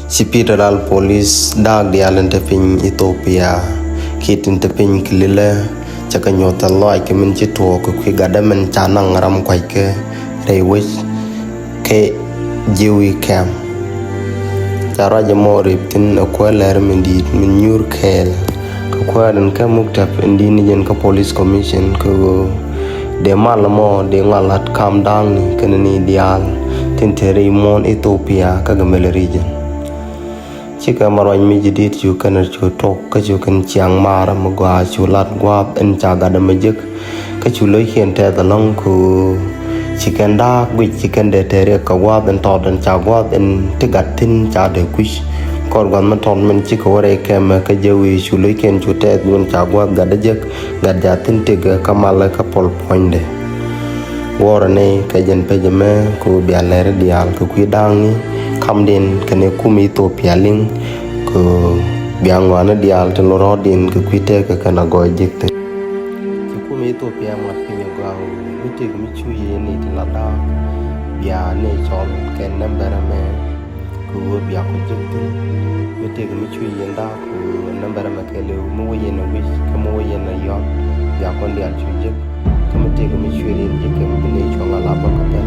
Federal Police dag dialan tepin Ethiopia kitin tepin kilile chaka nyota loy ke min chito ko kwi gadamen chanang ram kwai ke rewis ke jiwi kam tara jamo riptin akwaler min dit min nyur kel ko kwadan ka muktap indi ni jen ka police commission ko de malamo de ngalat calm down ni kanani dial tintere mon Ethiopia ka gamel region chika maroy mi jidit yu kana chu tok ka chu kan chiang mara magwa chu lat gwa en cha ga da majik ka chu loi khian te da long ku chicken da gwi chicken de tere ka gwa ben to dan cha gwa en tigat tin cha de kush kor gan man ton men chika wore kem ka jewi chu loi ken chu te dun cha gwa ga da jek ga ja tin tiga kamala ka pol poinde wore ne ka jen pe jeme ku bia ler dial ku kwi dang ni kam den kene kumi Ethiopia ling ko biang wana dial to rodin ko kwite ka kana go jikte kumi Ethiopia ma pinyo go mite mi chuye ni tilada bia ne chol ken number me ko bia ko jikte mite mi chuye nda ko number me kele mo ye no wis ko mo ye na yo bia ko dial chujik ko mite mi chuye ni ke mi ne chonga la ba ka ta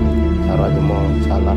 sara mo sala